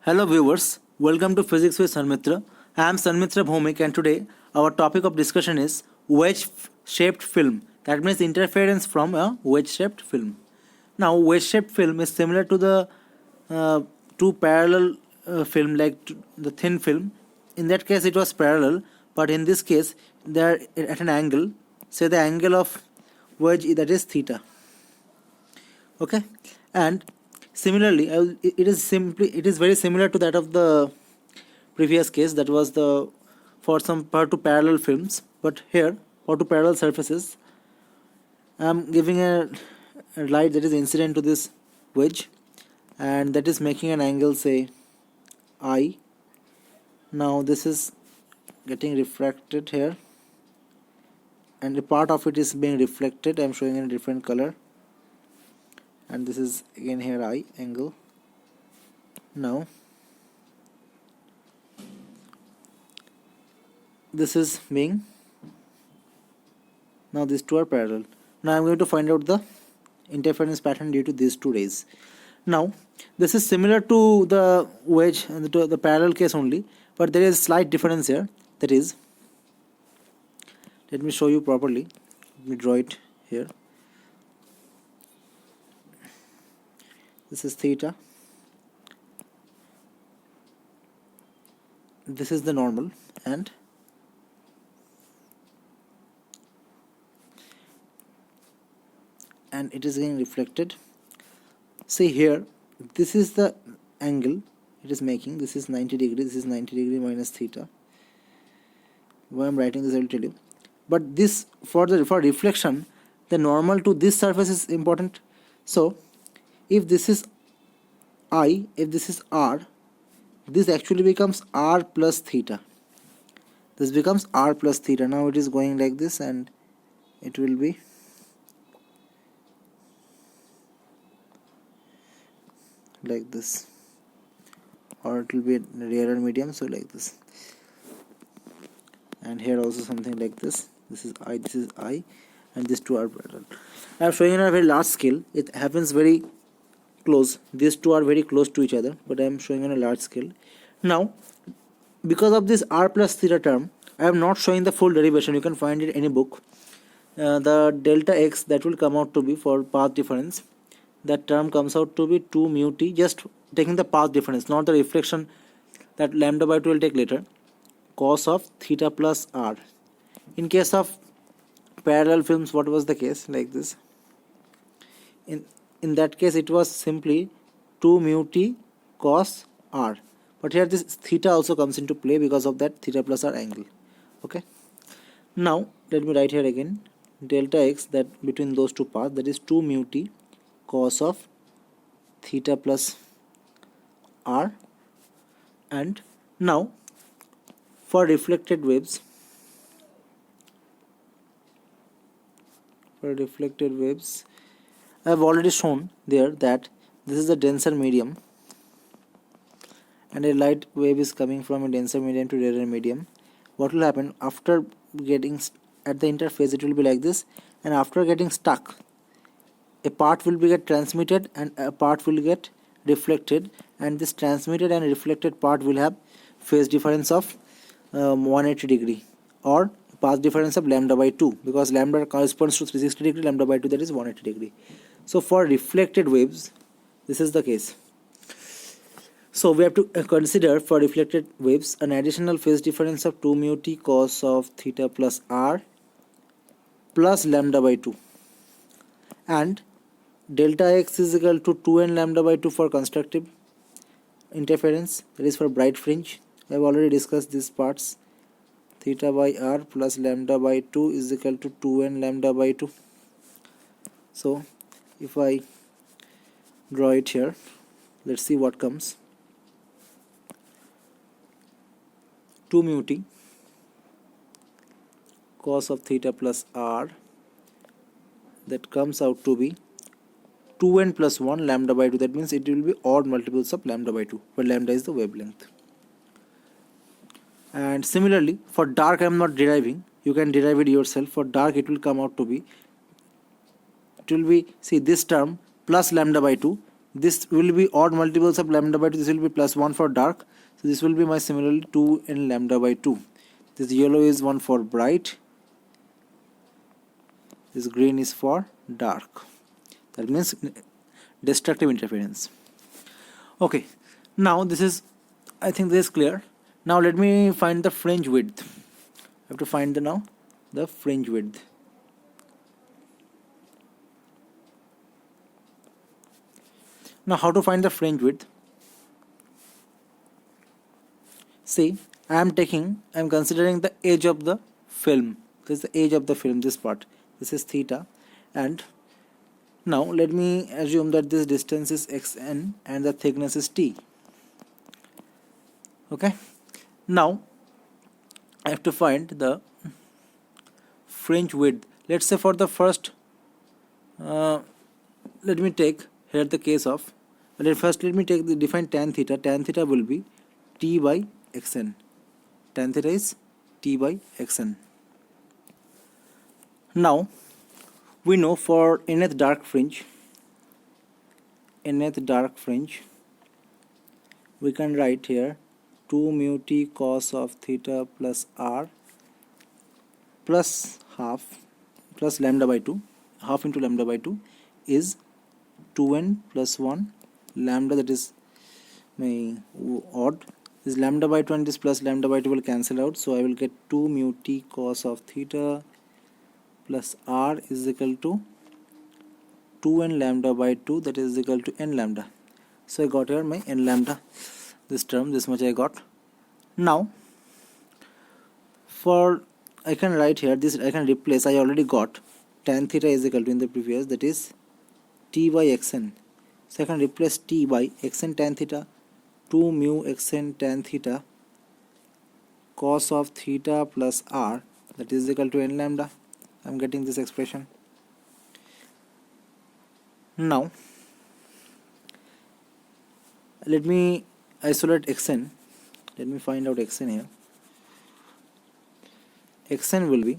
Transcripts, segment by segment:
Hello viewers, welcome to Physics with Sanmitra. I am Sanmitra Bhomik and today our topic of discussion is wedge-shaped film. That means interference from a wedge-shaped film. Now wedge-shaped film is similar to the two parallel film the thin film. In that case it was parallel, but in this case they are at an angle. Say the angle of wedge that is theta. Okay, and similarly, it is very similar to that of the previous case, that was the for two parallel films, but here for two parallel surfaces I am giving a light that is incident to this wedge, and that is making an angle, say I. Now this is getting refracted here, and a part of it is being reflected. I am showing in a different color, and this is again here I angle. Now this is being, now these two are parallel. Now I am going to find out the interference pattern due to these two rays. Now this is similar to the wedge and the parallel case only, but there is a slight difference here. That is, let me show you properly. Let me draw it here. This is theta. This is the normal, and it is getting reflected. See here, this is the angle it is making. This is 90 degree. This is 90 degree minus theta. Why I am writing this I will tell you. But this for reflection, the normal to this surface is important. So if this is I, if this is R, this actually becomes R plus theta. This becomes R plus theta. Now it is going like this, and it will be like this, or it will be rarer medium, so like this. And here also something like this. This is I, and these two are parallel. I am showing on a very large scale. It happens very close. These two are very close to each other, but I am showing on a large scale. Now because of this R plus theta term, I am not showing the full derivation. You can find it in any book. The delta x that will come out to be for path difference, that term comes out to be 2 mu t, just taking the path difference, not the reflection. That lambda by 2 will take later, cos of theta plus r. In case of parallel films, what was the case? Like this. In that case it was simply 2 mu t cos r, but here this theta also comes into play because of that theta plus r angle. Okay, now let me write here again delta x, that between those two paths, that is 2 mu t cos of theta plus r. And now for reflected waves, I have already shown there that this is a denser medium, and a light wave is coming from a denser medium to rarer medium. What will happen after getting at the interface? It will be like this, and after getting stuck, a part will be get transmitted and a part will get reflected, and this transmitted and reflected part will have phase difference of 180 degree, or path difference of lambda by 2, because lambda corresponds to 360 degree, lambda by 2 that is 180 degree. So for reflected waves this is the case. So we have to consider for reflected waves an additional phase difference of 2 mu t cos of theta plus r plus lambda by 2, and delta x is equal to 2n lambda by 2 for constructive interference, that is for bright fringe. I have already discussed these parts. Theta by r plus lambda by 2 is equal to 2n lambda by 2. So if I draw it here, let's see what comes. 2 mu t cos of theta plus r, that comes out to be 2n plus 1 lambda by 2. That means it will be odd multiples of lambda by 2, where lambda is the wavelength. And similarly for dark I am not deriving, you can derive it yourself. For dark it will come out to be, see this term plus lambda by 2 this will be odd multiples of lambda by 2. This will be plus 1 for dark. So this will be my similarly 2 in lambda by 2. This yellow is 1 for bright. This green is for dark. That means destructive interference. Okay, now this is, I think this is clear. Now let me find the fringe width. I have to find the fringe width. Now how to find the fringe width? See, I am considering the edge of the film. This is the edge of the film, this part. This is theta, and now let me assume that this distance is xn and the thickness is t. Okay, now I have to find the fringe width. Let's say for the first, let me take here the case of, first let me take the define tan theta. Tan theta will be t by xn. Tan theta is t by xn. Now we know for nth dark fringe, we can write here 2 mu t cos of theta plus r plus half plus lambda by 2, half into lambda by 2 is 2n plus 1 lambda, that is my odd. This lambda by 2 and this plus lambda by 2 will cancel out, so I will get 2 mu t cos of theta plus r is equal to 2n lambda by 2, that is equal to n lambda. So I got here my n lambda, this term, this much I got. Now for, I can write here this, I can replace, I already got tan theta is equal to in the previous, that is t by xn. So I can replace t by xn tan theta, 2 mu xn tan theta cos of theta plus r, that is equal to n lambda. I am getting this expression. Now let me isolate xn. Let me find out xn here. Xn will be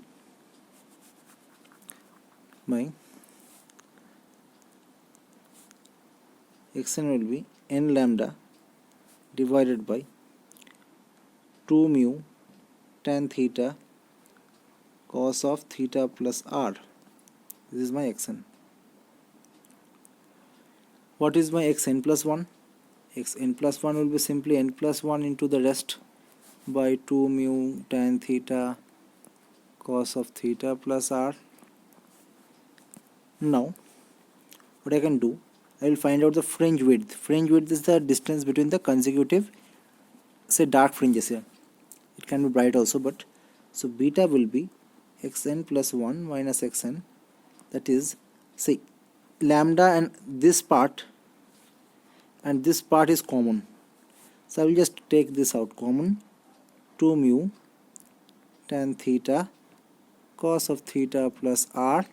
n lambda divided by 2 mu tan theta cos of theta plus r. This is my xn. What is my xn plus 1? Xn plus 1 will be simply n plus 1 into the rest by 2 mu tan theta cos of theta plus r. Now what I can do, I will find out the fringe width. Fringe width is the distance between the consecutive, say, dark fringes here. It can be bright also, but so beta will be xn plus 1 minus xn, that is, say, lambda and this part is common, so I will just take this out, common, 2 mu tan theta cos of theta plus r,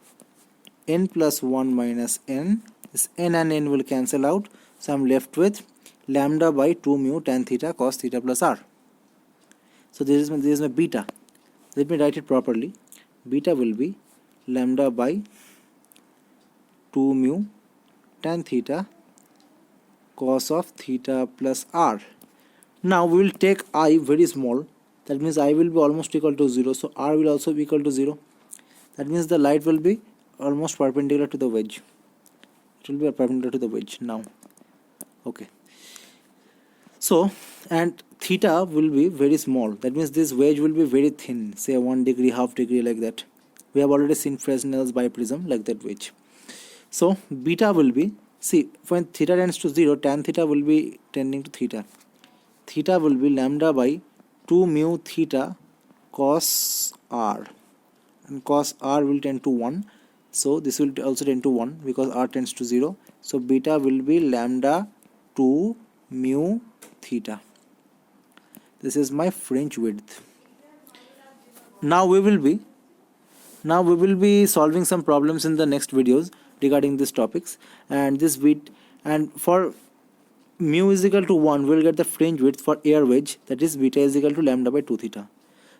n plus 1 minus n. This n and n will cancel out, so I am left with lambda by 2 mu tan theta cos theta plus r. So this is my beta. Let me write it properly. Beta will be lambda by 2 mu tan theta cos of theta plus r. Now we will take I very small, that means I will be almost equal to 0, so r will also be equal to 0. That means the light will be almost perpendicular to the wedge. It will be perpendicular to the wedge now. Okay, so, and theta will be very small, that means this wedge will be very thin, say 1 degree, half degree, like that. We have already seen Fresnel's biprism like that wedge. So beta will be, see, when theta tends to 0, tan theta will be tending to theta. Theta will be lambda by 2 mu theta cos r, and cos r will tend to 1, so this will also tend to 1 because r tends to 0. So beta will be lambda 2 mu theta. This is my fringe width. Now we will be solving some problems in the next videos regarding these topics, and this width, and for mu is equal to 1 we will get the fringe width for air wedge, that is beta is equal to lambda by 2 theta.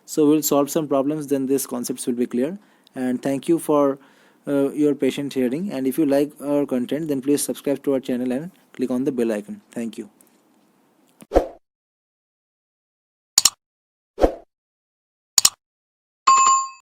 So we will solve some problems, then these concepts will be clear. And thank you for your patient hearing, and if you like our content, then please subscribe to our channel and click on the bell icon. Thank you.